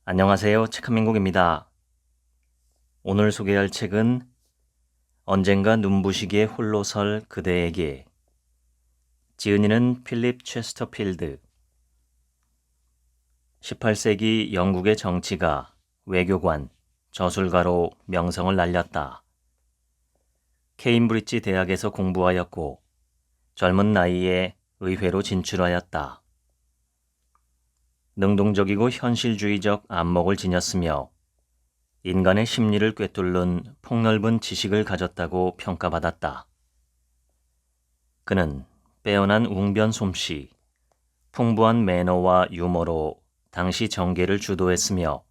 안녕하세요. 책 한민국입니다. 오늘 소개할 책은 언젠가 눈부시게 홀로 설 그대에게. 지은이는 필립 체스터필드. 18세기 영국의 정치가, 외교관, 저술가로 명성을 날렸다. 케임브리지 대학에서 공부하였고 젊은 나이에 의회로 진출하였다. 능동적이고 현실주의적 안목을 지녔으며 인간의 심리를 꿰뚫는 폭넓은 지식을 가졌다고 평가받았다. 그는 빼어난 웅변 솜씨, 풍부한 매너와 유머로 당시 정계를 주도했으며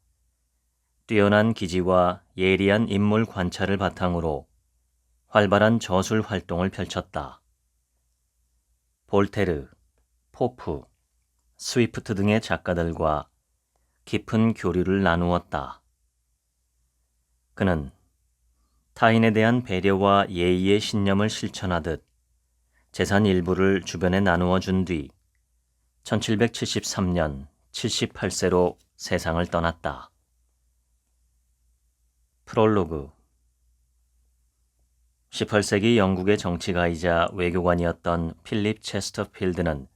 뛰어난 기지와 예리한 인물 관찰을 바탕으로 활발한 저술 활동을 펼쳤다. 볼테르, 포프, 스위프트 등의 작가들과 깊은 교류를 나누었다. 그는 타인에 대한 배려와 예의의 신념을 실천하듯 재산 일부를 주변에 나누어 준 뒤 1773년 78세로 세상을 떠났다. 프롤로그. 18세기 영국의 정치가이자 외교관이었던 필립 체스터필드는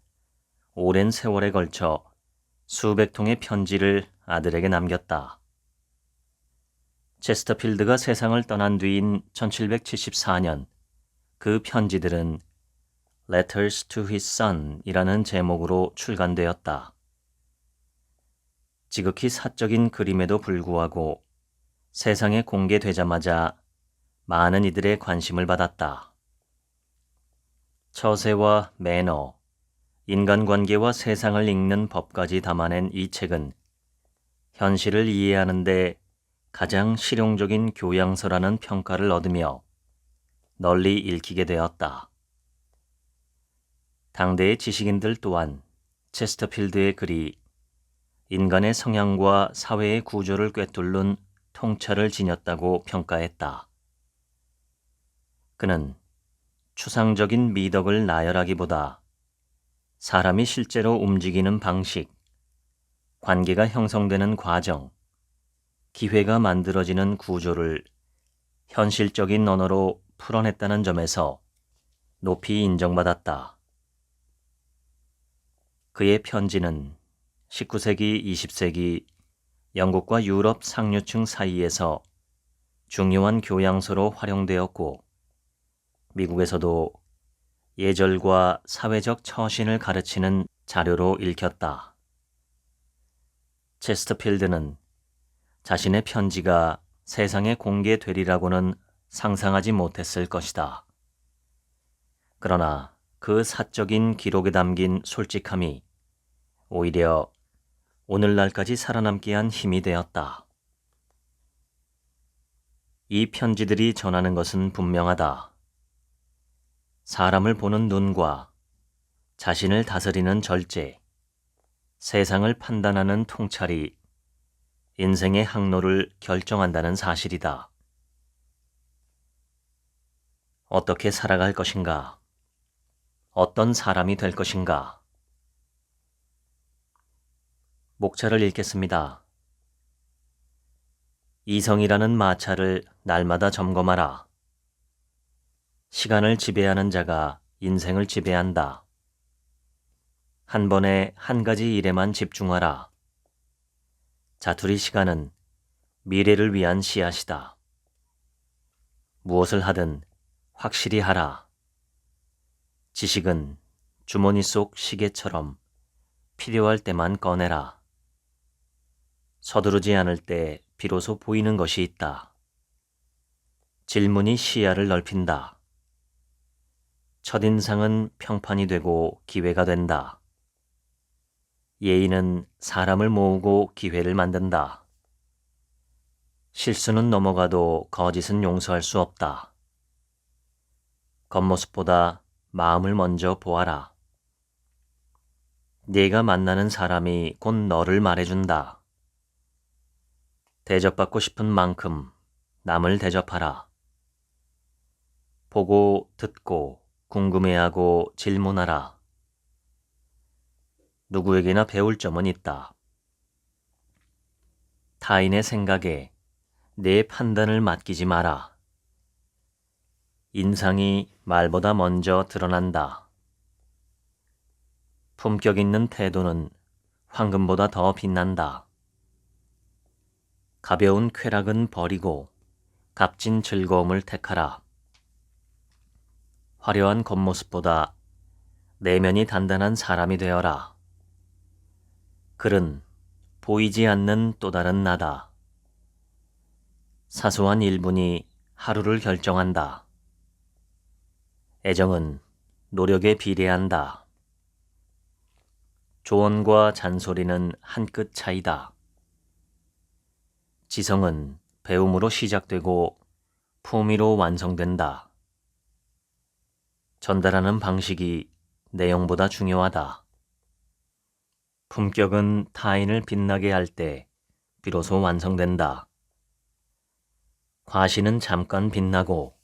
오랜 세월에 걸쳐 수백 통의 편지를 아들에게 남겼다. 체스터필드가 세상을 떠난 뒤인 1774년 그 편지들은 Letters to His Son 이라는 제목으로 출간되었다. 지극히 사적인 그림에도 불구하고 세상에 공개되자마자 많은 이들의 관심을 받았다. 처세와 매너, 인간관계와 세상을 읽는 법까지 담아낸 이 책은 현실을 이해하는 데 가장 실용적인 교양서라는 평가를 얻으며 널리 읽히게 되었다. 당대의 지식인들 또한 체스터필드의 글이 인간의 성향과 사회의 구조를 꿰뚫는 통찰을 지녔다고 평가했다. 그는 추상적인 미덕을 나열하기보다 사람이 실제로 움직이는 방식, 관계가 형성되는 과정, 기회가 만들어지는 구조를 현실적인 언어로 풀어냈다는 점에서 높이 인정받았다. 그의 편지는 19세기, 20세기 영국과 유럽 상류층 사이에서 중요한 교양서로 활용되었고 미국에서도 예절과 사회적 처신을 가르치는 자료로 읽혔다. 체스터필드는 자신의 편지가 세상에 공개되리라고는 상상하지 못했을 것이다. 그러나 그 사적인 기록에 담긴 솔직함이 오히려 오늘날까지 살아남게 한 힘이 되었다. 이 편지들이 전하는 것은 분명하다. 사람을 보는 눈과 자신을 다스리는 절제, 세상을 판단하는 통찰이 인생의 항로를 결정한다는 사실이다. 어떻게 살아갈 것인가? 어떤 사람이 될 것인가? 목차를 읽겠습니다. 이성이라는 마차를 날마다 점검하라. 시간을 지배하는 자가 인생을 지배한다. 한 번에 한 가지 일에만 집중하라. 자투리 시간은 미래를 위한 씨앗이다. 무엇을 하든 확실히 하라. 지식은 주머니 속 시계처럼 필요할 때만 꺼내라. 서두르지 않을 때 비로소 보이는 것이 있다. 질문이 시야를 넓힌다. 첫인상은 평판이 되고 기회가 된다. 예의는 사람을 모으고 기회를 만든다. 실수는 넘어가도 거짓은 용서할 수 없다. 겉모습보다 마음을 먼저 보아라. 네가 만나는 사람이 곧 너를 말해준다. 대접받고 싶은 만큼 남을 대접하라. 보고 듣고 궁금해하고 질문하라. 누구에게나 배울 점은 있다. 타인의 생각에 내 판단을 맡기지 마라. 인상이 말보다 먼저 드러난다. 품격 있는 태도는 황금보다 더 빛난다. 가벼운 쾌락은 버리고 값진 즐거움을 택하라. 화려한 겉모습보다 내면이 단단한 사람이 되어라. 글은 보이지 않는 또 다른 나다. 사소한 1분이 하루를 결정한다. 애정은 노력에 비례한다. 조언과 잔소리는 한 끗 차이다. 지성은 배움으로 시작되고 품위로 완성된다. 전달하는 방식이 내용보다 중요하다. 품격은 타인을 빛나게 할 때 비로소 완성된다. 과시는 잠깐 빛나고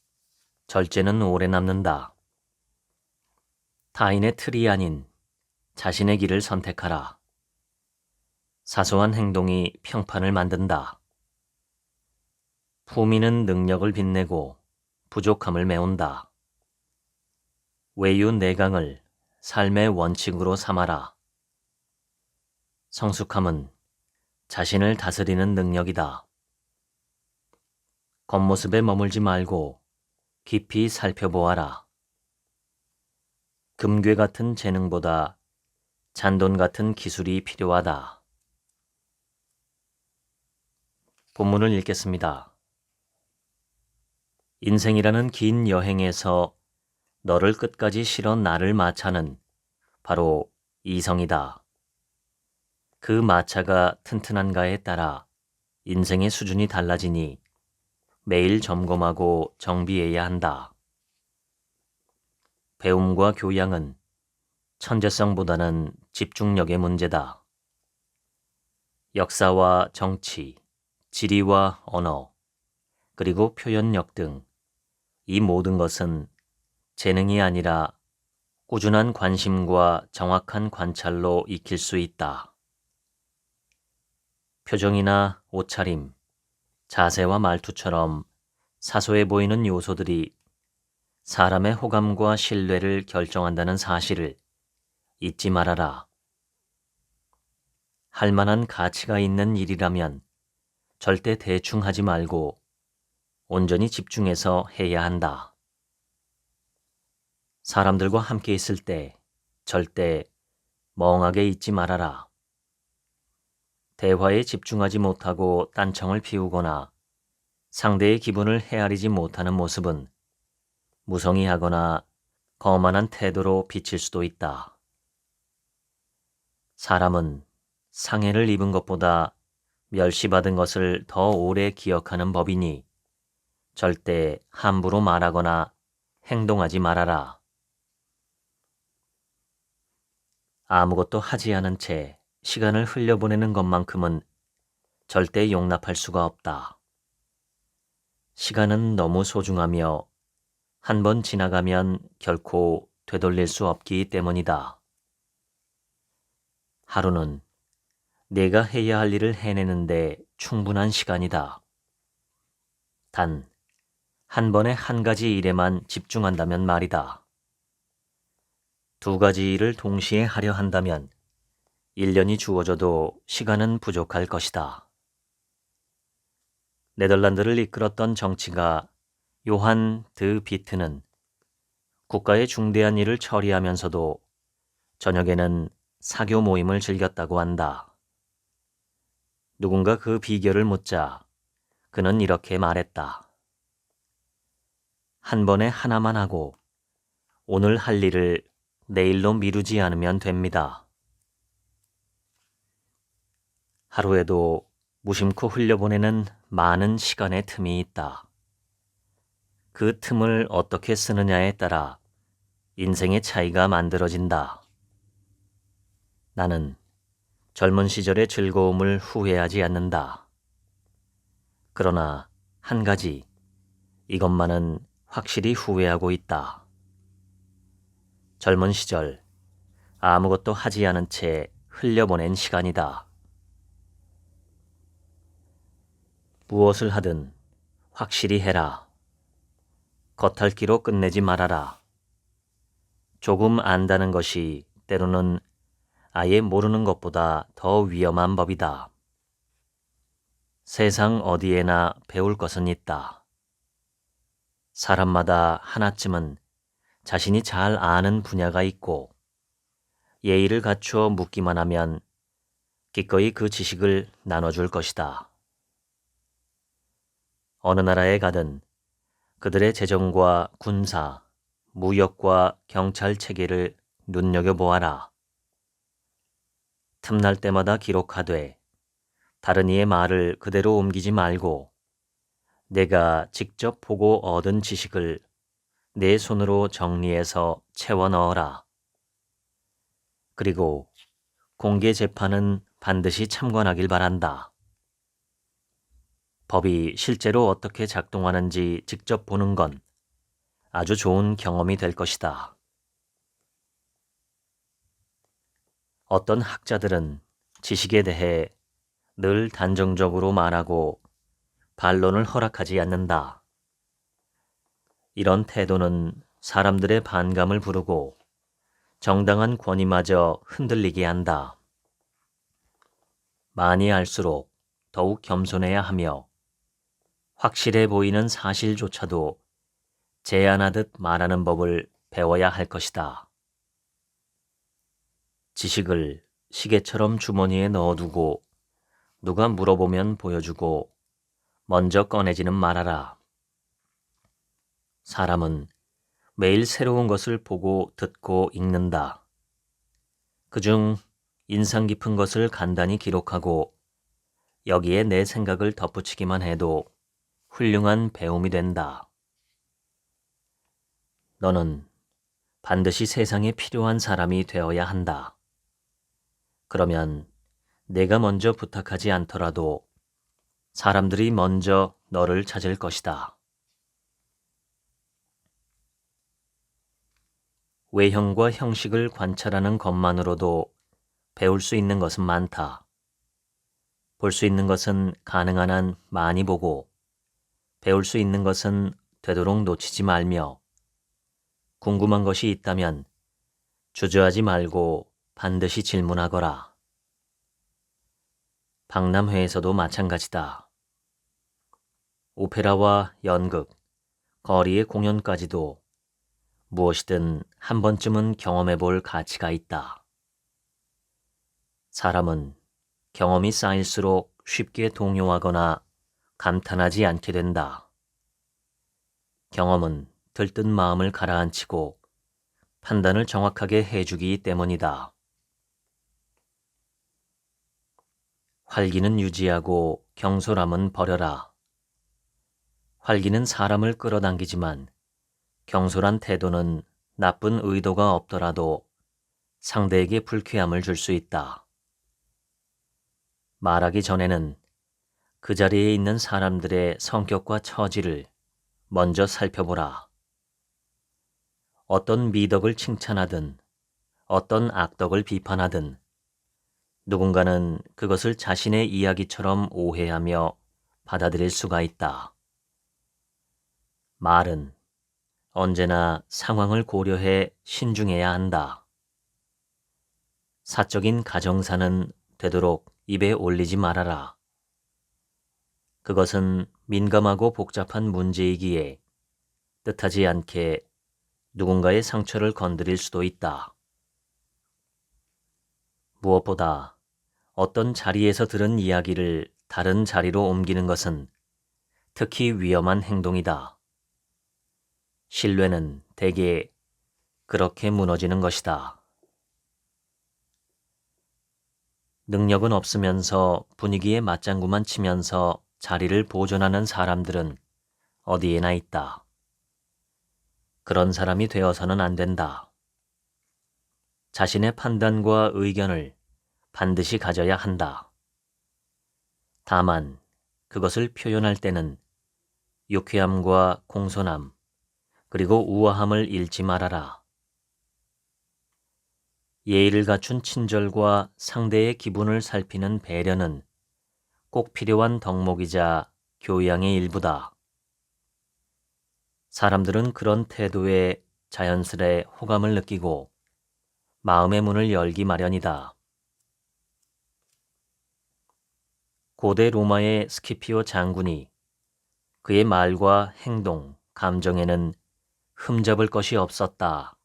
절제는 오래 남는다. 타인의 틀이 아닌 자신의 길을 선택하라. 사소한 행동이 평판을 만든다. 품위는 능력을 빛내고 부족함을 메운다. 외유 내강을 삶의 원칙으로 삼아라. 성숙함은 자신을 다스리는 능력이다. 겉모습에 머물지 말고 깊이 살펴보아라. 금괴 같은 재능보다 잔돈 같은 기술이 필요하다. 본문을 읽겠습니다. 인생이라는 긴 여행에서 너를 끝까지 실어 나를 마차는 바로 이성이다. 그 마차가 튼튼한가에 따라 인생의 수준이 달라지니 매일 점검하고 정비해야 한다. 배움과 교양은 천재성보다는 집중력의 문제다. 역사와 정치, 지리와 언어, 그리고 표현력 등 이 모든 것은 재능이 아니라 꾸준한 관심과 정확한 관찰로 익힐 수 있다. 표정이나 옷차림, 자세와 말투처럼 사소해 보이는 요소들이 사람의 호감과 신뢰를 결정한다는 사실을 잊지 말아라. 할 만한 가치가 있는 일이라면 절대 대충 하지 말고 온전히 집중해서 해야 한다. 사람들과 함께 있을 때 절대 멍하게 있지 말아라. 대화에 집중하지 못하고 딴청을 피우거나 상대의 기분을 헤아리지 못하는 모습은 무성의하거나 거만한 태도로 비칠 수도 있다. 사람은 상해를 입은 것보다 멸시받은 것을 더 오래 기억하는 법이니 절대 함부로 말하거나 행동하지 말아라. 아무것도 하지 않은 채 시간을 흘려보내는 것만큼은 절대 용납할 수가 없다. 시간은 너무 소중하며 한 번 지나가면 결코 되돌릴 수 없기 때문이다. 하루는 내가 해야 할 일을 해내는데 충분한 시간이다. 단, 한 번에 한 가지 일에만 집중한다면 말이다. 두 가지 일을 동시에 하려 한다면 1년이 주어져도 시간은 부족할 것이다. 네덜란드를 이끌었던 정치가 요한 드 비트는 국가의 중대한 일을 처리하면서도 저녁에는 사교 모임을 즐겼다고 한다. 누군가 그 비결을 묻자 그는 이렇게 말했다. 한 번에 하나만 하고 오늘 할 일을 내일로 미루지 않으면 됩니다. 하루에도 무심코 흘려보내는 많은 시간의 틈이 있다. 그 틈을 어떻게 쓰느냐에 따라 인생의 차이가 만들어진다. 나는 젊은 시절의 즐거움을 후회하지 않는다. 그러나 한 가지, 이것만은 확실히 후회하고 있다. 젊은 시절 아무것도 하지 않은 채 흘려보낸 시간이다. 무엇을 하든 확실히 해라. 겉핥기로 끝내지 말아라. 조금 안다는 것이 때로는 아예 모르는 것보다 더 위험한 법이다. 세상 어디에나 배울 것은 있다. 사람마다 하나쯤은 자신이 잘 아는 분야가 있고 예의를 갖추어 묻기만 하면 기꺼이 그 지식을 나눠줄 것이다. 어느 나라에 가든 그들의 재정과 군사, 무역과 경찰 체계를 눈여겨보아라. 틈날 때마다 기록하되 다른 이의 말을 그대로 옮기지 말고 내가 직접 보고 얻은 지식을 내 손으로 정리해서 채워 넣어라. 그리고 공개 재판은 반드시 참관하길 바란다. 법이 실제로 어떻게 작동하는지 직접 보는 건 아주 좋은 경험이 될 것이다. 어떤 학자들은 지식에 대해 늘 단정적으로 말하고 반론을 허락하지 않는다. 이런 태도는 사람들의 반감을 부르고 정당한 권위마저 흔들리게 한다. 많이 알수록 더욱 겸손해야 하며 확실해 보이는 사실조차도 제안하듯 말하는 법을 배워야 할 것이다. 지식을 시계처럼 주머니에 넣어두고 누가 물어보면 보여주고 먼저 꺼내지는 말아라. 사람은 매일 새로운 것을 보고 듣고 읽는다. 그중 인상 깊은 것을 간단히 기록하고 여기에 내 생각을 덧붙이기만 해도 훌륭한 배움이 된다. 너는 반드시 세상에 필요한 사람이 되어야 한다. 그러면 내가 먼저 부탁하지 않더라도 사람들이 먼저 너를 찾을 것이다. 외형과 형식을 관찰하는 것만으로도 배울 수 있는 것은 많다. 볼 수 있는 것은 가능한 한 많이 보고 배울 수 있는 것은 되도록 놓치지 말며 궁금한 것이 있다면 주저하지 말고 반드시 질문하거라. 박람회에서도 마찬가지다. 오페라와 연극, 거리의 공연까지도 무엇이든 한 번쯤은 경험해 볼 가치가 있다. 사람은 경험이 쌓일수록 쉽게 동요하거나 감탄하지 않게 된다. 경험은 들뜬 마음을 가라앉히고 판단을 정확하게 해주기 때문이다. 활기는 유지하고 경솔함은 버려라. 활기는 사람을 끌어당기지만 경솔한 태도는 나쁜 의도가 없더라도 상대에게 불쾌함을 줄 수 있다. 말하기 전에는 그 자리에 있는 사람들의 성격과 처지를 먼저 살펴보라. 어떤 미덕을 칭찬하든 어떤 악덕을 비판하든 누군가는 그것을 자신의 이야기처럼 오해하며 받아들일 수가 있다. 말은 언제나 상황을 고려해 신중해야 한다. 사적인 가정사는 되도록 입에 올리지 말아라. 그것은 민감하고 복잡한 문제이기에 뜻하지 않게 누군가의 상처를 건드릴 수도 있다. 무엇보다 어떤 자리에서 들은 이야기를 다른 자리로 옮기는 것은 특히 위험한 행동이다. 신뢰는 대개 그렇게 무너지는 것이다. 능력은 없으면서 분위기에 맞장구만 치면서 자리를 보존하는 사람들은 어디에나 있다. 그런 사람이 되어서는 안 된다. 자신의 판단과 의견을 반드시 가져야 한다. 다만 그것을 표현할 때는 유쾌함과 공손함, 그리고 우아함을 잃지 말아라. 예의를 갖춘 친절과 상대의 기분을 살피는 배려는 꼭 필요한 덕목이자 교양의 일부다. 사람들은 그런 태도에 자연스레 호감을 느끼고 마음의 문을 열기 마련이다. 고대 로마의 스키피오 장군이 그의 말과 행동, 감정에는 흠잡을 것이 없었다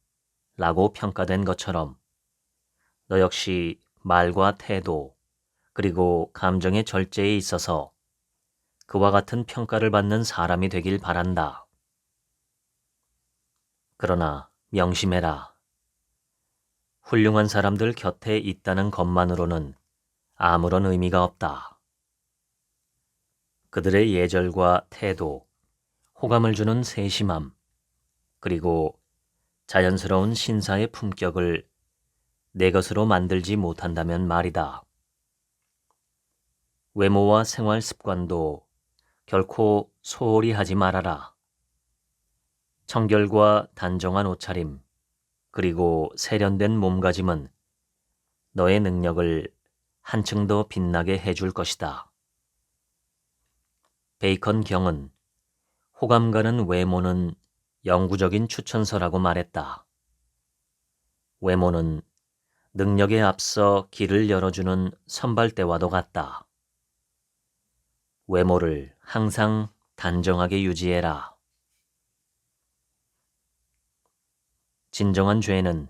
라고 평가된 것처럼 너 역시 말과 태도 그리고 감정의 절제에 있어서 그와 같은 평가를 받는 사람이 되길 바란다. 그러나 명심해라. 훌륭한 사람들 곁에 있다는 것만으로는 아무런 의미가 없다. 그들의 예절과 태도, 호감을 주는 세심함, 그리고 자연스러운 신사의 품격을 내 것으로 만들지 못한다면 말이다. 외모와 생활 습관도 결코 소홀히 하지 말아라. 청결과 단정한 옷차림, 그리고 세련된 몸가짐은 너의 능력을 한층 더 빛나게 해줄 것이다. 베이컨 경은 호감 가는 외모는 영구적인 추천서라고 말했다. 외모는 능력에 앞서 길을 열어주는 선발대와도 같다. 외모를 항상 단정하게 유지해라. 진정한 죄는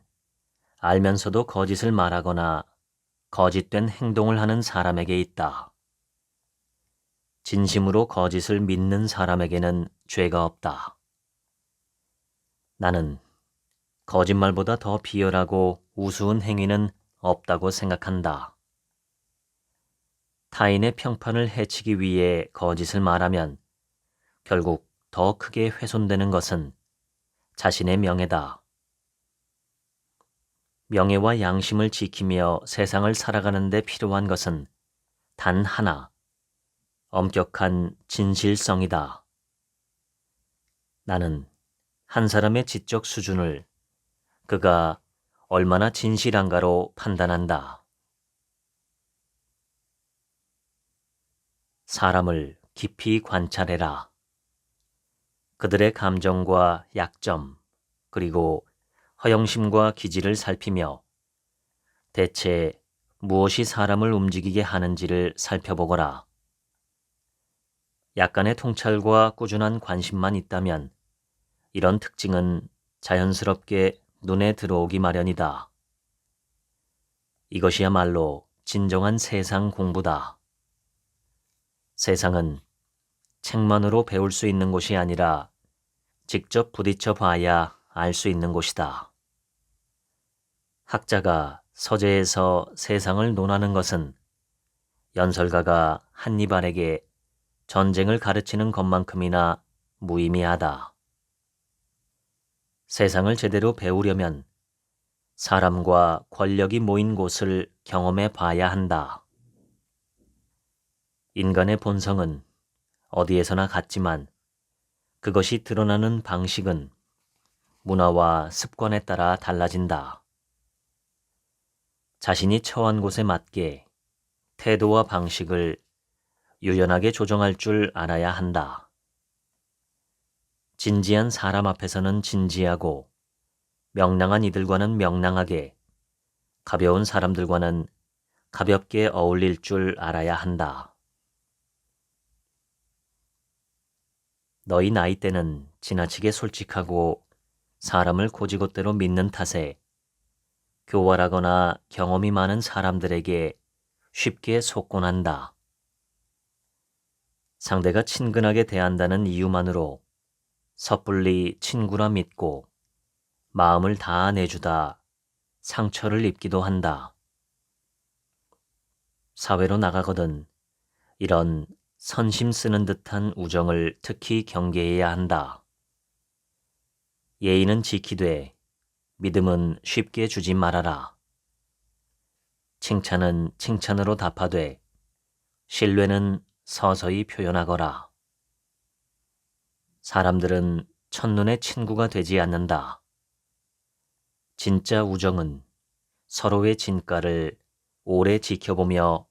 알면서도 거짓을 말하거나 거짓된 행동을 하는 사람에게 있다. 진심으로 거짓을 믿는 사람에게는 죄가 없다. 나는 거짓말보다 더 비열하고 우스운 행위는 없다고 생각한다. 타인의 평판을 해치기 위해 거짓을 말하면 결국 더 크게 훼손되는 것은 자신의 명예다. 명예와 양심을 지키며 세상을 살아가는 데 필요한 것은 단 하나, 엄격한 진실성이다. 나는 한 사람의 지적 수준을 그가 얼마나 진실한가로 판단한다. 사람을 깊이 관찰해라. 그들의 감정과 약점, 그리고 허영심과 기질을 살피며 대체 무엇이 사람을 움직이게 하는지를 살펴보거라. 약간의 통찰과 꾸준한 관심만 있다면 이런 특징은 자연스럽게 눈에 들어오기 마련이다. 이것이야말로 진정한 세상 공부다. 세상은 책만으로 배울 수 있는 곳이 아니라 직접 부딪혀 봐야 알 수 있는 곳이다. 학자가 서재에서 세상을 논하는 것은 연설가가 한니발에게 전쟁을 가르치는 것만큼이나 무의미하다. 세상을 제대로 배우려면 사람과 권력이 모인 곳을 경험해 봐야 한다. 인간의 본성은 어디에서나 같지만 그것이 드러나는 방식은 문화와 습관에 따라 달라진다. 자신이 처한 곳에 맞게 태도와 방식을 유연하게 조정할 줄 알아야 한다. 진지한 사람 앞에서는 진지하고 명랑한 이들과는 명랑하게, 가벼운 사람들과는 가볍게 어울릴 줄 알아야 한다. 너희 나이대는 지나치게 솔직하고 사람을 고지곳대로 믿는 탓에 교활하거나 경험이 많은 사람들에게 쉽게 속곤 한다. 상대가 친근하게 대한다는 이유만으로 섣불리 친구라 믿고 마음을 다 내주다 상처를 입기도 한다. 사회로 나가거든 이런 선심 쓰는 듯한 우정을 특히 경계해야 한다. 예의는 지키되 믿음은 쉽게 주지 말아라. 칭찬은 칭찬으로 답하되 신뢰는 서서히 표현하거라. 사람들은 첫눈에 친구가 되지 않는다. 진짜 우정은 서로의 진가를 오래 지켜보며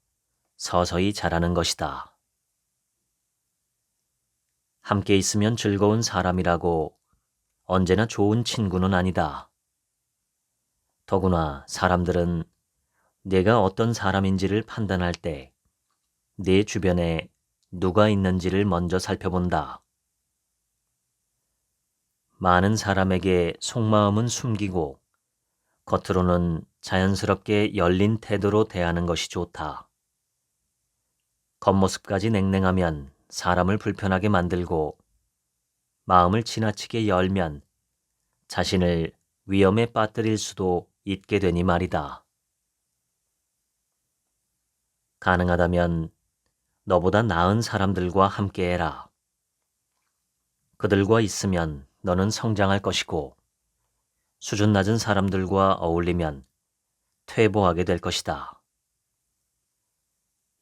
서서히 자라는 것이다. 함께 있으면 즐거운 사람이라고 언제나 좋은 친구는 아니다. 더구나 사람들은 내가 어떤 사람인지를 판단할 때 내 주변에 누가 있는지를 먼저 살펴본다. 많은 사람에게 속마음은 숨기고 겉으로는 자연스럽게 열린 태도로 대하는 것이 좋다. 겉모습까지 냉랭하면 사람을 불편하게 만들고 마음을 지나치게 열면 자신을 위험에 빠뜨릴 수도 있게 되니 말이다. 가능하다면 너보다 나은 사람들과 함께해라. 그들과 있으면 너는 성장할 것이고 수준 낮은 사람들과 어울리면 퇴보하게 될 것이다.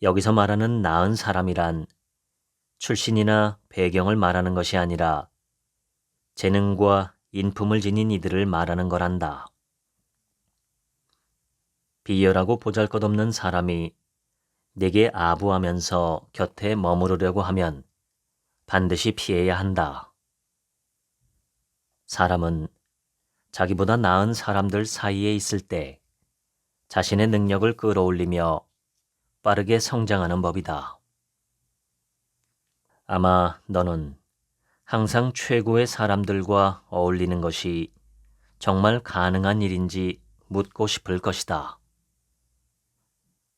여기서 말하는 나은 사람이란 출신이나 배경을 말하는 것이 아니라 재능과 인품을 지닌 이들을 말하는 거란다. 비열하고 보잘것없는 사람이 내게 아부하면서 곁에 머무르려고 하면 반드시 피해야 한다. 사람은 자기보다 나은 사람들 사이에 있을 때 자신의 능력을 끌어올리며 빠르게 성장하는 법이다. 아마 너는 항상 최고의 사람들과 어울리는 것이 정말 가능한 일인지 묻고 싶을 것이다.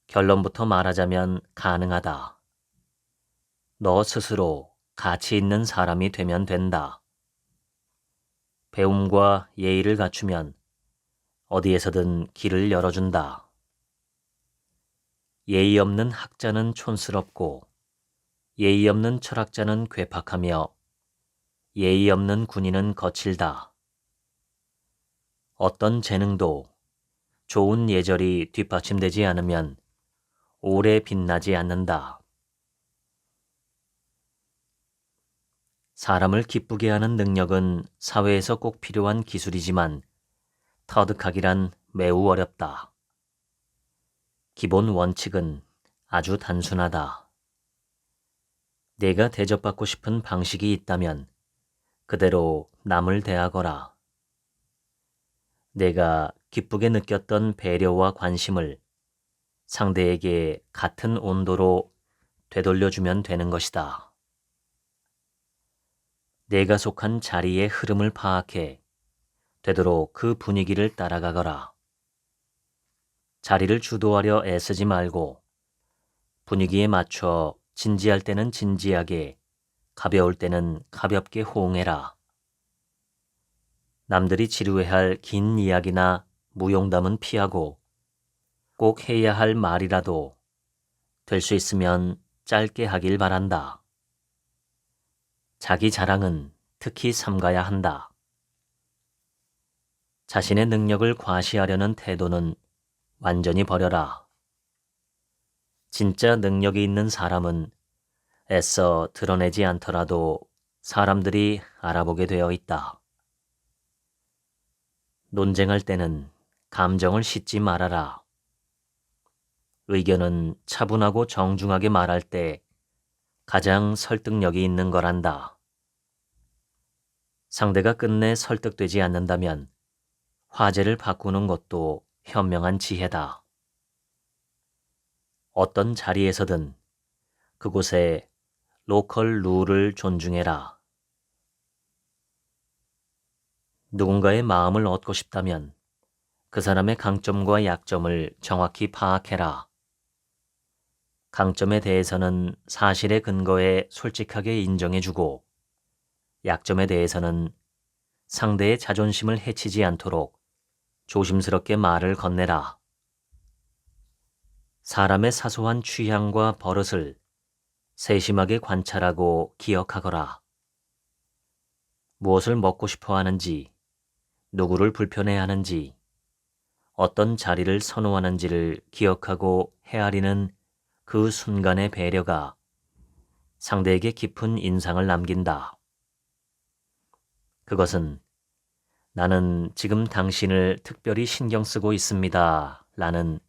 결론부터 말하자면 가능하다. 너 스스로 가치 있는 사람이 되면 된다. 배움과 예의를 갖추면 어디에서든 길을 열어준다. 예의 없는 학자는 촌스럽고 예의 없는 철학자는 괴팍하며 예의 없는 군인은 거칠다. 어떤 재능도 좋은 예절이 뒷받침되지 않으면 오래 빛나지 않는다. 사람을 기쁘게 하는 능력은 사회에서 꼭 필요한 기술이지만 터득하기란 매우 어렵다. 기본 원칙은 아주 단순하다. 내가 대접받고 싶은 방식이 있다면 그대로 남을 대하거라. 내가 기쁘게 느꼈던 배려와 관심을 상대에게 같은 온도로 되돌려주면 되는 것이다. 내가 속한 자리의 흐름을 파악해 되도록 그 분위기를 따라가거라. 자리를 주도하려 애쓰지 말고 분위기에 맞춰 진지할 때는 진지하게, 가벼울 때는 가볍게 호응해라. 남들이 지루해할 긴 이야기나 무용담은 피하고 꼭 해야 할 말이라도 될 수 있으면 짧게 하길 바란다. 자기 자랑은 특히 삼가야 한다. 자신의 능력을 과시하려는 태도는 완전히 버려라. 진짜 능력이 있는 사람은 애써 드러내지 않더라도 사람들이 알아보게 되어 있다. 논쟁할 때는 감정을 싣지 말아라. 의견은 차분하고 정중하게 말할 때 가장 설득력이 있는 거란다. 상대가 끝내 설득되지 않는다면 화제를 바꾸는 것도 현명한 지혜다. 어떤 자리에서든 그곳의 로컬 룰을 존중해라. 누군가의 마음을 얻고 싶다면 그 사람의 강점과 약점을 정확히 파악해라. 강점에 대해서는 사실에 근거해 솔직하게 인정해주고 약점에 대해서는 상대의 자존심을 해치지 않도록 조심스럽게 말을 건네라. 사람의 사소한 취향과 버릇을 세심하게 관찰하고 기억하거라. 무엇을 먹고 싶어 하는지, 누구를 불편해하는지, 어떤 자리를 선호하는지를 기억하고 헤아리는 그 순간의 배려가 상대에게 깊은 인상을 남긴다. 그것은 나는 지금 당신을 특별히 신경 쓰고 있습니다. 라는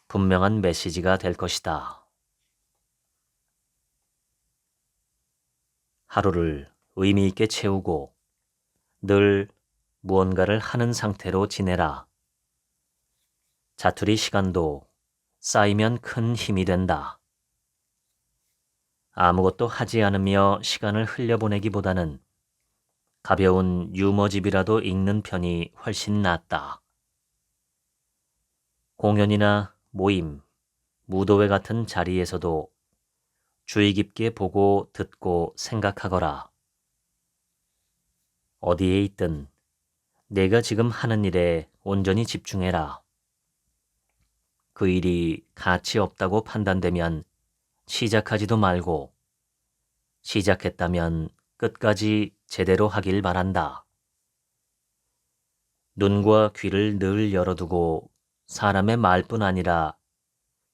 분명한 메시지가 될 것이다. 하루를 의미 있게 채우고 늘 무언가를 하는 상태로 지내라. 자투리 시간도 쌓이면 큰 힘이 된다. 아무것도 하지 않으며 시간을 흘려보내기보다는 가벼운 유머집이라도 읽는 편이 훨씬 낫다. 공연이나 모임, 무도회 같은 자리에서도 주의 깊게 보고 듣고 생각하거라. 어디에 있든 내가 지금 하는 일에 온전히 집중해라. 그 일이 가치 없다고 판단되면 시작하지도 말고 시작했다면 끝까지 제대로 하길 바란다. 눈과 귀를 늘 열어두고 사람의 말뿐 아니라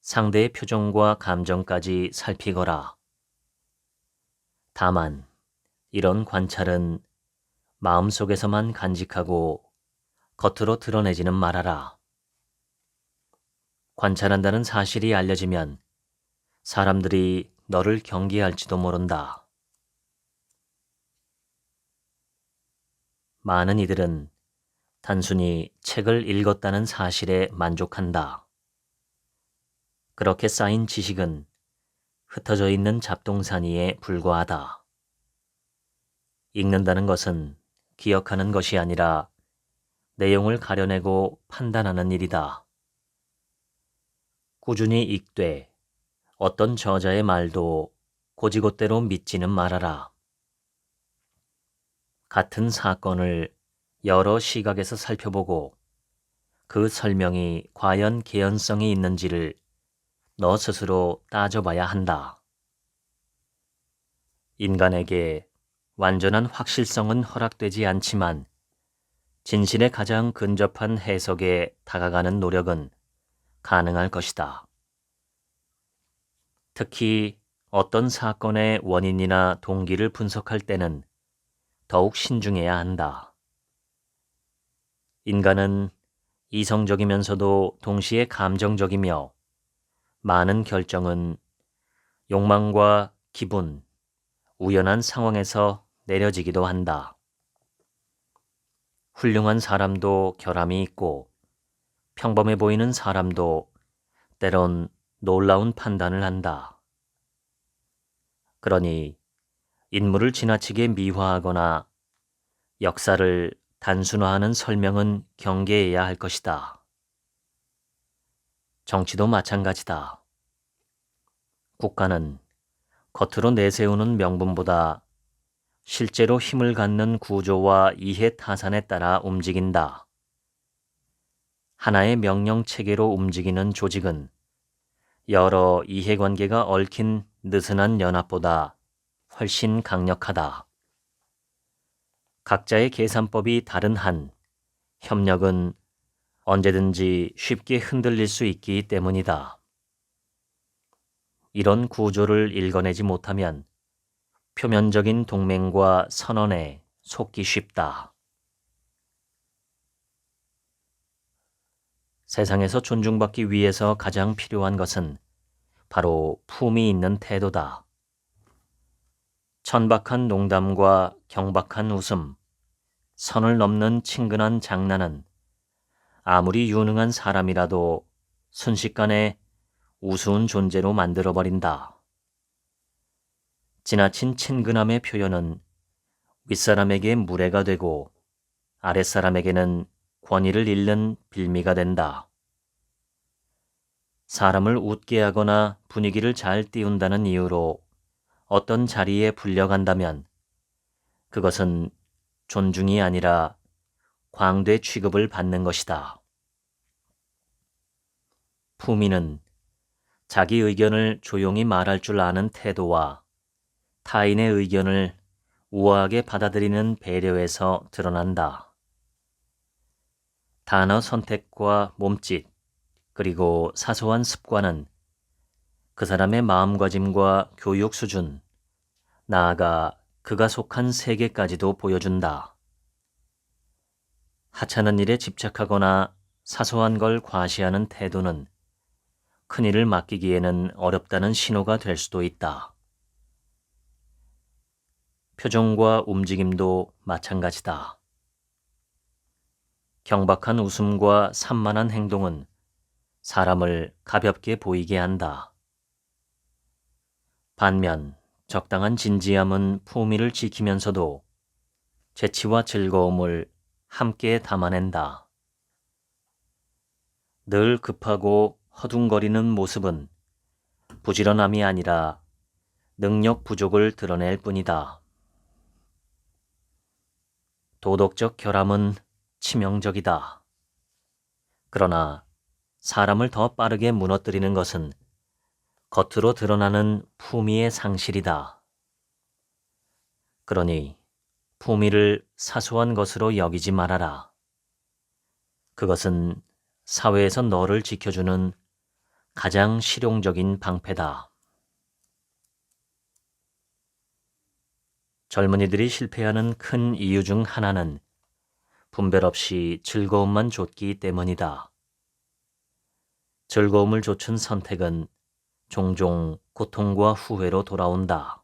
상대의 표정과 감정까지 살피거라. 다만 이런 관찰은 마음속에서만 간직하고 겉으로 드러내지는 말아라. 관찰한다는 사실이 알려지면 사람들이 너를 경계할지도 모른다. 많은 이들은 단순히 책을 읽었다는 사실에 만족한다. 그렇게 쌓인 지식은 흩어져 있는 잡동사니에 불과하다. 읽는다는 것은 기억하는 것이 아니라 내용을 가려내고 판단하는 일이다. 꾸준히 읽되 어떤 저자의 말도 곧이곧대로 믿지는 말아라. 같은 사건을 여러 시각에서 살펴보고 그 설명이 과연 개연성이 있는지를 너 스스로 따져봐야 한다. 인간에게 완전한 확실성은 허락되지 않지만 진실에 가장 근접한 해석에 다가가는 노력은 가능할 것이다. 특히 어떤 사건의 원인이나 동기를 분석할 때는 더욱 신중해야 한다. 인간은 이성적이면서도 동시에 감정적이며 많은 결정은 욕망과 기분, 우연한 상황에서 내려지기도 한다. 훌륭한 사람도 결함이 있고 평범해 보이는 사람도 때론 놀라운 판단을 한다. 그러니 인물을 지나치게 미화하거나 역사를 단순화하는 설명은 경계해야 할 것이다. 정치도 마찬가지다. 국가는 겉으로 내세우는 명분보다 실제로 힘을 갖는 구조와 이해 타산에 따라 움직인다. 하나의 명령 체계로 움직이는 조직은 여러 이해관계가 얽힌 느슨한 연합보다 훨씬 강력하다. 각자의 계산법이 다른 한 협력은 언제든지 쉽게 흔들릴 수 있기 때문이다. 이런 구조를 읽어내지 못하면 표면적인 동맹과 선언에 속기 쉽다. 세상에서 존중받기 위해서 가장 필요한 것은 바로 품이 있는 태도다. 천박한 농담과 경박한 웃음, 선을 넘는 친근한 장난은 아무리 유능한 사람이라도 순식간에 우스운 존재로 만들어버린다. 지나친 친근함의 표현은 윗사람에게 무례가 되고 아랫사람에게는 권위를 잃는 빌미가 된다. 사람을 웃게 하거나 분위기를 잘 띄운다는 이유로 어떤 자리에 불려간다면 그것은 존중이 아니라 광대 취급을 받는 것이다. 품위는 자기 의견을 조용히 말할 줄 아는 태도와 타인의 의견을 우아하게 받아들이는 배려에서 드러난다. 단어 선택과 몸짓, 그리고 사소한 습관은 그 사람의 마음가짐과 교육 수준, 나아가 그가 속한 세계까지도 보여준다. 하찮은 일에 집착하거나 사소한 걸 과시하는 태도는 큰일을 맡기기에는 어렵다는 신호가 될 수도 있다. 표정과 움직임도 마찬가지다. 경박한 웃음과 산만한 행동은 사람을 가볍게 보이게 한다. 반면 적당한 진지함은 품위를 지키면서도 재치와 즐거움을 함께 담아낸다. 늘 급하고 허둥거리는 모습은 부지런함이 아니라 능력 부족을 드러낼 뿐이다. 도덕적 결함은 치명적이다. 그러나 사람을 더 빠르게 무너뜨리는 것은 겉으로 드러나는 품위의 상실이다. 그러니 품위를 사소한 것으로 여기지 말아라. 그것은 사회에서 너를 지켜주는 가장 실용적인 방패다. 젊은이들이 실패하는 큰 이유 중 하나는 분별 없이 즐거움만 좇기 때문이다. 즐거움을 좇은 선택은 종종 고통과 후회로 돌아온다.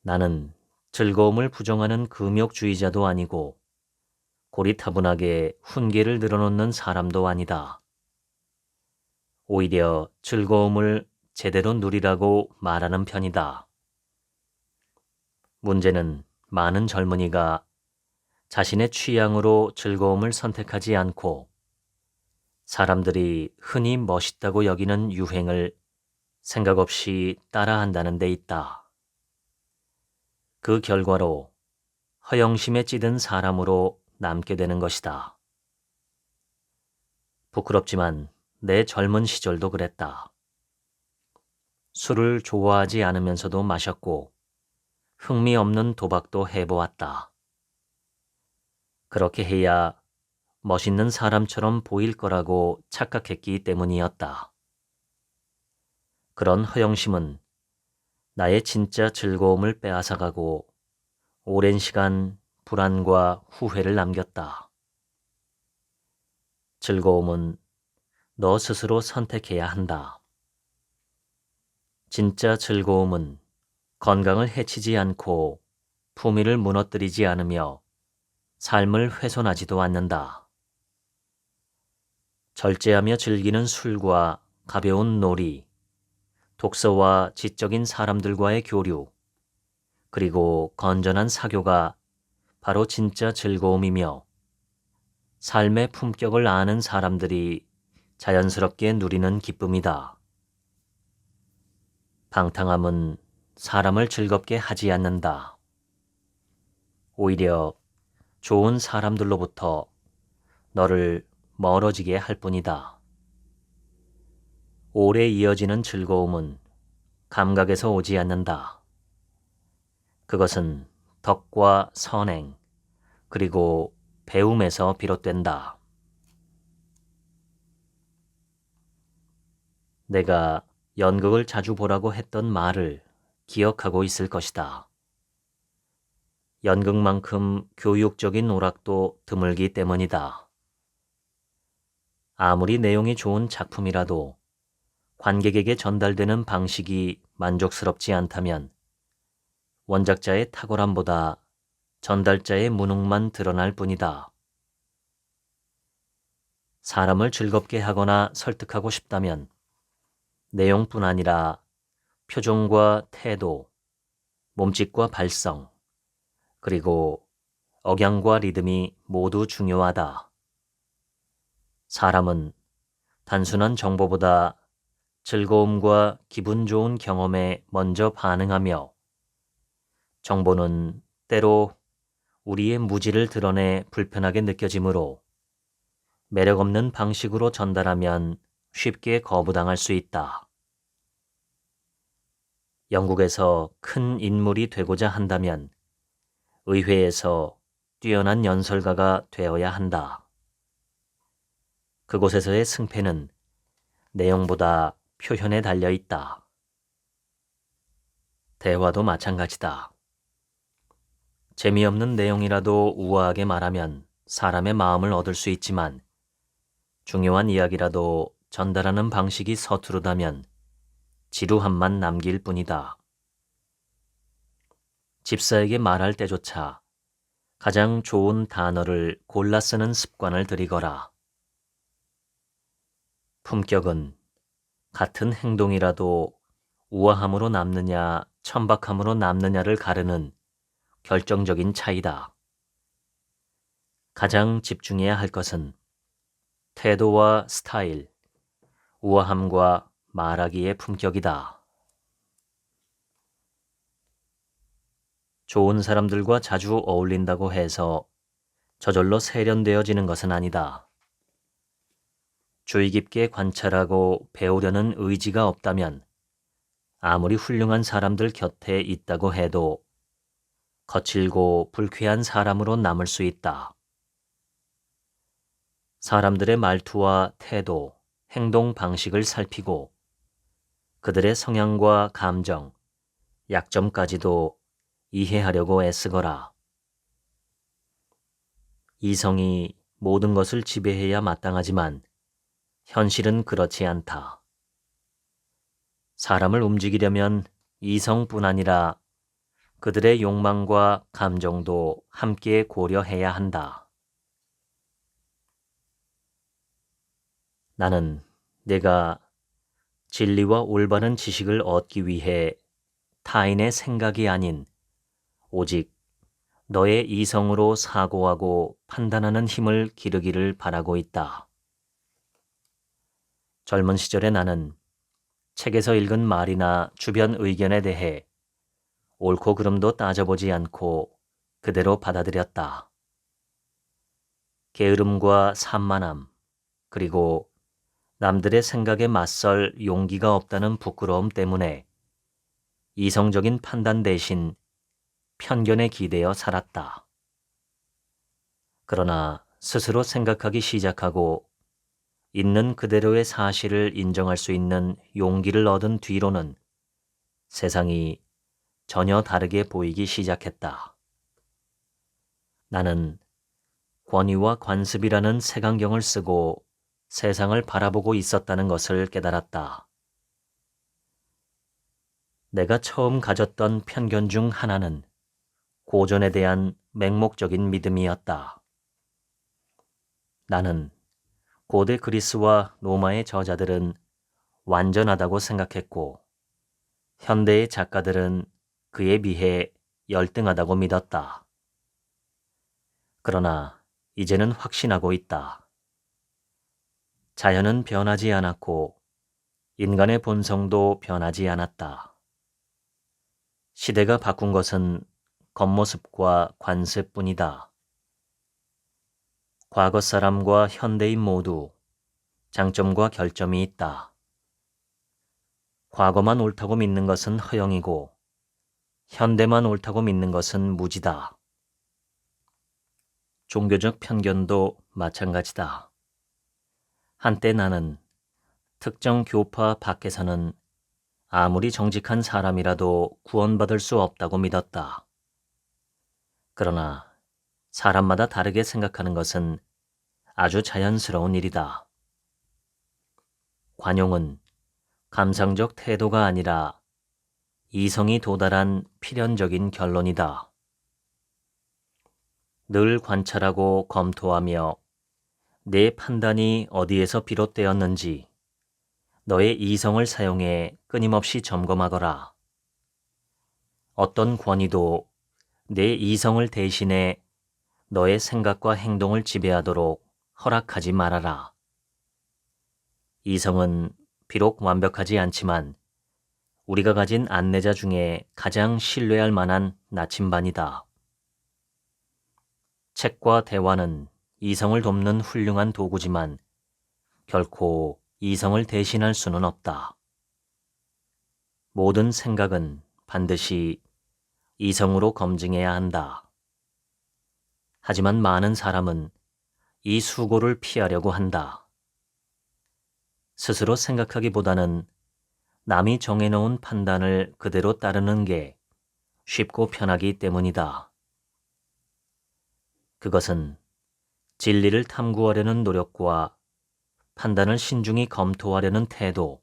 나는 즐거움을 부정하는 금욕주의자도 아니고 고리타분하게 훈계를 늘어놓는 사람도 아니다. 오히려 즐거움을 제대로 누리라고 말하는 편이다. 문제는 많은 젊은이가 자신의 취향으로 즐거움을 선택하지 않고 사람들이 흔히 멋있다고 여기는 유행을 생각 없이 따라한다는 데 있다. 그 결과로 허영심에 찌든 사람으로 남게 되는 것이다. 부끄럽지만 내 젊은 시절도 그랬다. 술을 좋아하지 않으면서도 마셨고 흥미없는 도박도 해보았다. 그렇게 해야 멋있는 사람처럼 보일 거라고 착각했기 때문이었다. 그런 허영심은 나의 진짜 즐거움을 빼앗아가고 오랜 시간 불안과 후회를 남겼다. 즐거움은 너 스스로 선택해야 한다. 진짜 즐거움은 건강을 해치지 않고 품위를 무너뜨리지 않으며 삶을 훼손하지도 않는다. 절제하며 즐기는 술과 가벼운 놀이, 독서와 지적인 사람들과의 교류, 그리고 건전한 사교가 바로 진짜 즐거움이며 삶의 품격을 아는 사람들이 자연스럽게 누리는 기쁨이다. 방탕함은 사람을 즐겁게 하지 않는다. 오히려 좋은 사람들로부터 너를 멀어지게 할 뿐이다. 오래 이어지는 즐거움은 감각에서 오지 않는다. 그것은 덕과 선행, 그리고 배움에서 비롯된다. 내가 연극을 자주 보라고 했던 말을 기억하고 있을 것이다. 연극만큼 교육적인 오락도 드물기 때문이다. 아무리 내용이 좋은 작품이라도 관객에게 전달되는 방식이 만족스럽지 않다면 원작자의 탁월함보다 전달자의 무능만 드러날 뿐이다. 사람을 즐겁게 하거나 설득하고 싶다면 내용뿐 아니라 표정과 태도, 몸짓과 발성, 그리고 억양과 리듬이 모두 중요하다. 사람은 단순한 정보보다 즐거움과 기분 좋은 경험에 먼저 반응하며 정보는 때로 우리의 무지를 드러내 불편하게 느껴지므로 매력 없는 방식으로 전달하면 쉽게 거부당할 수 있다. 영국에서 큰 인물이 되고자 한다면 의회에서 뛰어난 연설가가 되어야 한다. 그곳에서의 승패는 내용보다 표현에 달려 있다. 대화도 마찬가지다. 재미없는 내용이라도 우아하게 말하면 사람의 마음을 얻을 수 있지만 중요한 이야기라도 전달하는 방식이 서투르다면 지루함만 남길 뿐이다. 집사에게 말할 때조차 가장 좋은 단어를 골라 쓰는 습관을 들이거라. 품격은 같은 행동이라도 우아함으로 남느냐 천박함으로 남느냐를 가르는 결정적인 차이다. 가장 집중해야 할 것은 태도와 스타일, 우아함과 말하기의 품격이다. 좋은 사람들과 자주 어울린다고 해서 저절로 세련되어지는 것은 아니다. 주의 깊게 관찰하고 배우려는 의지가 없다면 아무리 훌륭한 사람들 곁에 있다고 해도 거칠고 불쾌한 사람으로 남을 수 있다. 사람들의 말투와 태도, 행동 방식을 살피고 그들의 성향과 감정, 약점까지도 이해하려고 애쓰거라. 이성이 모든 것을 지배해야 마땅하지만 현실은 그렇지 않다. 사람을 움직이려면 이성뿐 아니라 그들의 욕망과 감정도 함께 고려해야 한다. 나는 내가 진리와 올바른 지식을 얻기 위해 타인의 생각이 아닌 오직 너의 이성으로 사고하고 판단하는 힘을 기르기를 바라고 있다. 젊은 시절에 나는 책에서 읽은 말이나 주변 의견에 대해 옳고 그름도 따져보지 않고 그대로 받아들였다. 게으름과 산만함, 그리고 남들의 생각에 맞설 용기가 없다는 부끄러움 때문에 이성적인 판단 대신 편견에 기대어 살았다. 그러나 스스로 생각하기 시작하고 있는 그대로의 사실을 인정할 수 있는 용기를 얻은 뒤로는 세상이 전혀 다르게 보이기 시작했다. 나는 권위와 관습이라는 색안경을 쓰고 세상을 바라보고 있었다는 것을 깨달았다. 내가 처음 가졌던 편견 중 하나는 고전에 대한 맹목적인 믿음이었다. 나는 고대 그리스와 로마의 저자들은 완전하다고 생각했고 현대의 작가들은 그에 비해 열등하다고 믿었다. 그러나 이제는 확신하고 있다. 자연은 변하지 않았고 인간의 본성도 변하지 않았다. 시대가 바꾼 것은 겉모습과 관습뿐이다. 과거 사람과 현대인 모두 장점과 결점이 있다. 과거만 옳다고 믿는 것은 허영이고 현대만 옳다고 믿는 것은 무지다. 종교적 편견도 마찬가지다. 한때 나는 특정 교파 밖에서는 아무리 정직한 사람이라도 구원받을 수 없다고 믿었다. 그러나 사람마다 다르게 생각하는 것은 아주 자연스러운 일이다. 관용은 감상적 태도가 아니라 이성이 도달한 필연적인 결론이다. 늘 관찰하고 검토하며 내 판단이 어디에서 비롯되었는지 너의 이성을 사용해 끊임없이 점검하거라. 어떤 권위도 내 이성을 대신해 너의 생각과 행동을 지배하도록 허락하지 말아라. 이성은 비록 완벽하지 않지만 우리가 가진 안내자 중에 가장 신뢰할 만한 나침반이다. 책과 대화는 이성을 돕는 훌륭한 도구지만 결코 이성을 대신할 수는 없다. 모든 생각은 반드시 이성으로 검증해야 한다. 하지만 많은 사람은 이 수고를 피하려고 한다. 스스로 생각하기보다는 남이 정해놓은 판단을 그대로 따르는 게 쉽고 편하기 때문이다. 그것은 진리를 탐구하려는 노력과 판단을 신중히 검토하려는 태도,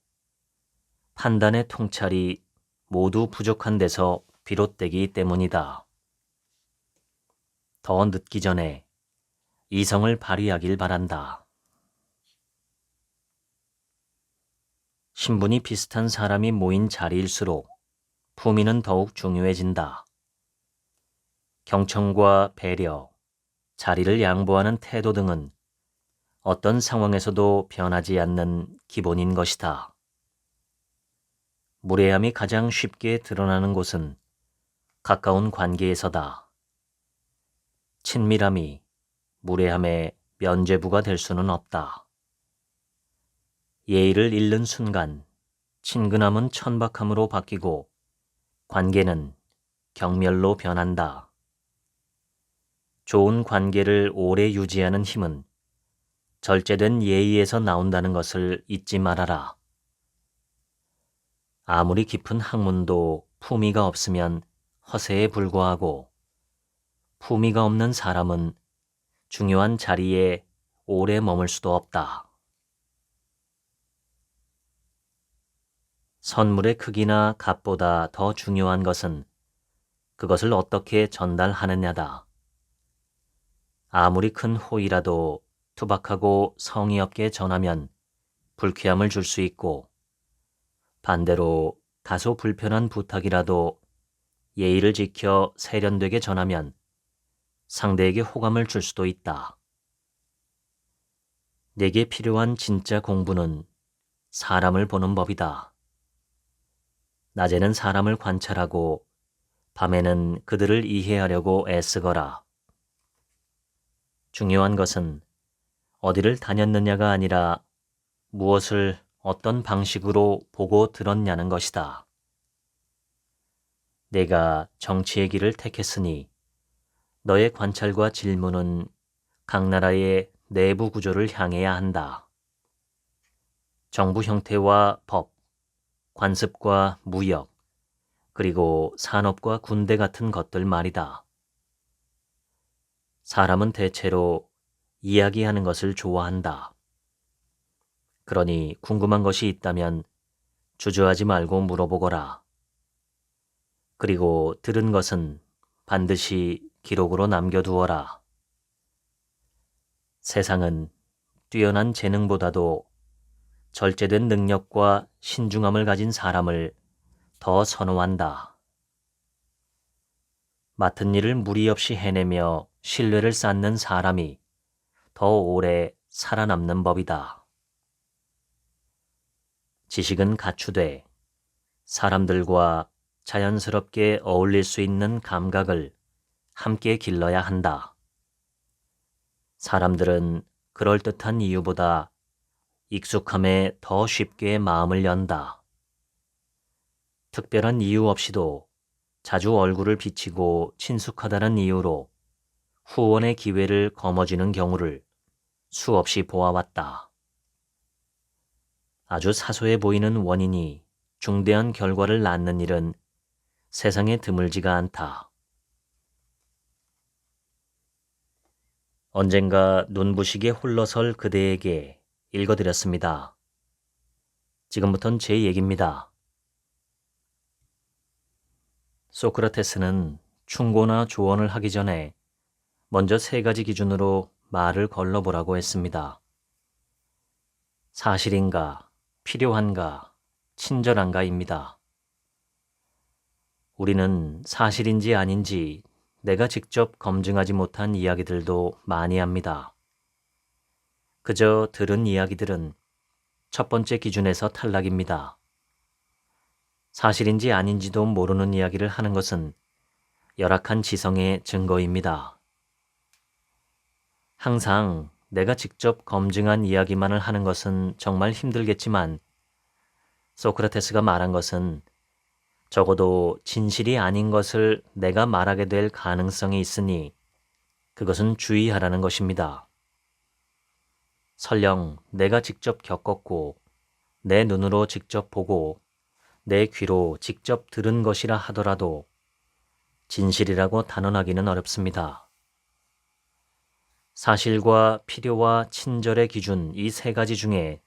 판단의 통찰이 모두 부족한 데서 비롯되기 때문이다. 더 늦기 전에 이성을 발휘하길 바란다. 신분이 비슷한 사람이 모인 자리일수록 품위는 더욱 중요해진다. 경청과 배려, 자리를 양보하는 태도 등은 어떤 상황에서도 변하지 않는 기본인 것이다. 무례함이 가장 쉽게 드러나는 곳은 가까운 관계에서다. 친밀함이 무례함의 면죄부가 될 수는 없다. 예의를 잃는 순간 친근함은 천박함으로 바뀌고 관계는 경멸로 변한다. 좋은 관계를 오래 유지하는 힘은 절제된 예의에서 나온다는 것을 잊지 말아라. 아무리 깊은 학문도 품위가 없으면 허세에 불과하고 품위가 없는 사람은 중요한 자리에 오래 머물 수도 없다. 선물의 크기나 값보다 더 중요한 것은 그것을 어떻게 전달하느냐다. 아무리 큰 호의라도 투박하고 성의 없게 전하면 불쾌함을 줄 수 있고 반대로 다소 불편한 부탁이라도 예의를 지켜 세련되게 전하면 상대에게 호감을 줄 수도 있다. 내게 필요한 진짜 공부는 사람을 보는 법이다. 낮에는 사람을 관찰하고 밤에는 그들을 이해하려고 애쓰거라. 중요한 것은 어디를 다녔느냐가 아니라 무엇을 어떤 방식으로 보고 들었냐는 것이다. 내가 정치의 길을 택했으니 너의 관찰과 질문은 각 나라의 내부 구조를 향해야 한다. 정부 형태와 법, 관습과 무역, 그리고 산업과 군대 같은 것들 말이다. 사람은 대체로 이야기하는 것을 좋아한다. 그러니 궁금한 것이 있다면 주저하지 말고 물어보거라. 그리고 들은 것은 반드시 기록으로 남겨두어라. 세상은 뛰어난 재능보다도 절제된 능력과 신중함을 가진 사람을 더 선호한다. 맡은 일을 무리 없이 해내며 신뢰를 쌓는 사람이 더 오래 살아남는 법이다. 지식은 갖추되 사람들과 자연스럽게 어울릴 수 있는 감각을 함께 길러야 한다. 사람들은 그럴듯한 이유보다 익숙함에 더 쉽게 마음을 연다. 특별한 이유 없이도 자주 얼굴을 비치고 친숙하다는 이유로 후원의 기회를 거머쥐는 경우를 수없이 보아왔다. 아주 사소해 보이는 원인이 중대한 결과를 낳는 일은 세상에 드물지가 않다. 언젠가 눈부시게 홀로설 그대에게 읽어드렸습니다. 지금부턴 제 얘기입니다. 소크라테스는 충고나 조언을 하기 전에 먼저 3가지 기준으로 말을 걸러보라고 했습니다. 사실인가, 필요한가, 친절한가입니다. 우리는 사실인지 아닌지 내가 직접 검증하지 못한 이야기들도 많이 합니다. 그저 들은 이야기들은 첫 번째 기준에서 탈락입니다. 사실인지 아닌지도 모르는 이야기를 하는 것은 열악한 지성의 증거입니다. 항상 내가 직접 검증한 이야기만을 하는 것은 정말 힘들겠지만 소크라테스가 말한 것은 적어도 진실이 아닌 것을 내가 말하게 될 가능성이 있으니 그것은 주의하라는 것입니다. 설령 내가 직접 겪었고 내 눈으로 직접 보고 내 귀로 직접 들은 것이라 하더라도 진실이라고 단언하기는 어렵습니다. 사실과 필요와 친절의 기준 이 3가지 중에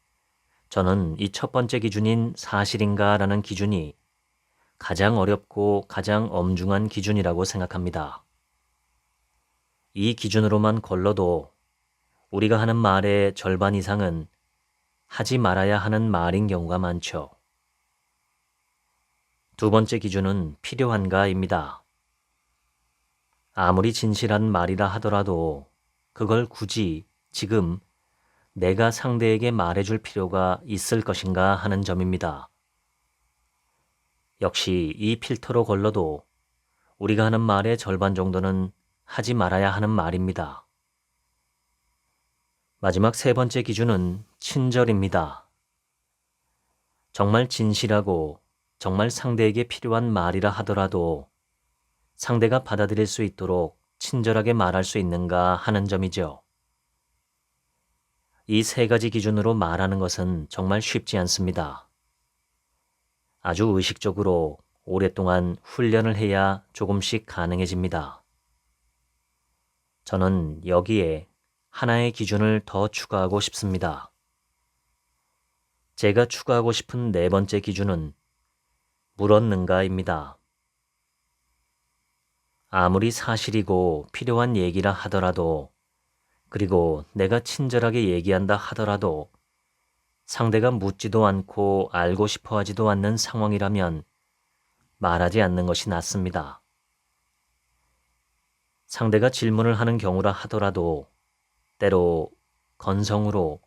저는 이 첫 번째 기준인 사실인가라는 기준이 가장 어렵고 가장 엄중한 기준이라고 생각합니다. 이 기준으로만 걸러도 우리가 하는 말의 절반 이상은 하지 말아야 하는 말인 경우가 많죠. 두 번째 기준은 필요한가입니다. 아무리 진실한 말이라 하더라도 그걸 굳이 지금 내가 상대에게 말해줄 필요가 있을 것인가 하는 점입니다. 역시 이 필터로 걸러도 우리가 하는 말의 절반 정도는 하지 말아야 하는 말입니다. 마지막 세 번째 기준은 친절입니다. 정말 진실하고 정말 상대에게 필요한 말이라 하더라도 상대가 받아들일 수 있도록 친절하게 말할 수 있는가 하는 점이죠. 이 세 가지 기준으로 말하는 것은 정말 쉽지 않습니다. 아주 의식적으로 오랫동안 훈련을 해야 조금씩 가능해집니다. 저는 여기에 하나의 기준을 더 추가하고 싶습니다. 제가 추가하고 싶은 네 번째 기준은 물었는가입니다. 아무리 사실이고 필요한 얘기라 하더라도 그리고 내가 친절하게 얘기한다 하더라도 상대가 묻지도 않고 알고 싶어 하지도 않는 상황이라면 말하지 않는 것이 낫습니다. 상대가 질문을 하는 경우라 하더라도 때로 건성으로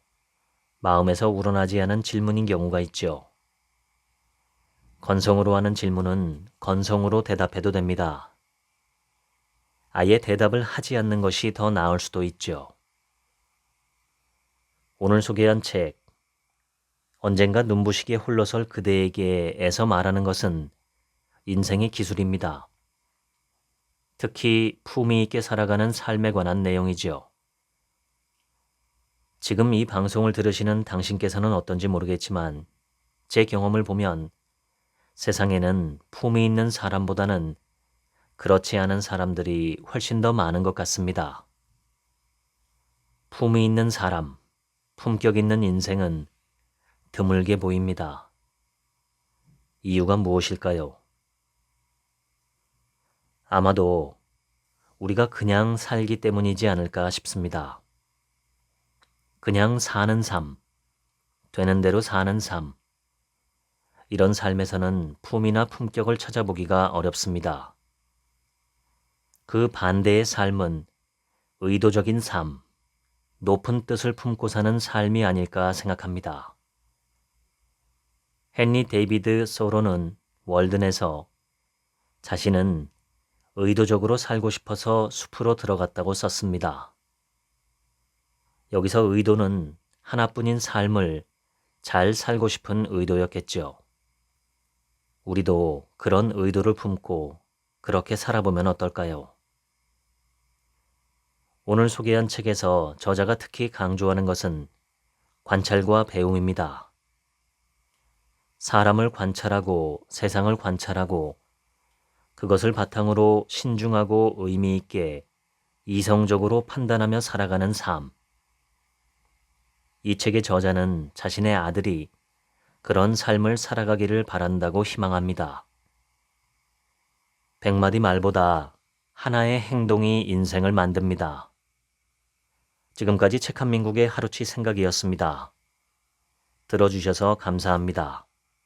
마음에서 우러나지 않은 질문인 경우가 있죠. 건성으로 하는 질문은 건성으로 대답해도 됩니다. 아예 대답을 하지 않는 것이 더 나을 수도 있죠. 오늘 소개한 책, 언젠가 눈부시게 홀로설 그대에게에서 말하는 것은 인생의 기술입니다. 특히 품위 있게 살아가는 삶에 관한 내용이죠. 지금 이 방송을 들으시는 당신께서는 어떤지 모르겠지만 제 경험을 보면 세상에는 품위 있는 사람보다는 그렇지 않은 사람들이 훨씬 더 많은 것 같습니다. 품위 있는 사람, 품격 있는 인생은 드물게 보입니다. 이유가 무엇일까요? 아마도 우리가 그냥 살기 때문이지 않을까 싶습니다. 그냥 사는 삶, 되는 대로 사는 삶. 이런 삶에서는 품이나 품격을 찾아보기가 어렵습니다. 그 반대의 삶은 의도적인 삶, 높은 뜻을 품고 사는 삶이 아닐까 생각합니다. 헨리 데이비드 소로는 월든에서 자신은 의도적으로 살고 싶어서 숲으로 들어갔다고 썼습니다. 여기서 의도는 하나뿐인 삶을 잘 살고 싶은 의도였겠죠. 우리도 그런 의도를 품고 그렇게 살아보면 어떨까요? 오늘 소개한 책에서 저자가 특히 강조하는 것은 관찰과 배움입니다. 사람을 관찰하고 세상을 관찰하고 그것을 바탕으로 신중하고 의미 있게 이성적으로 판단하며 살아가는 삶. 이 책의 저자는 자신의 아들이 그런 삶을 살아가기를 바란다고 희망합니다. 100마디 말보다 하나의 행동이 인생을 만듭니다. 지금까지 책 한 민국의 하루치 생각이었습니다. 들어주셔서 감사합니다.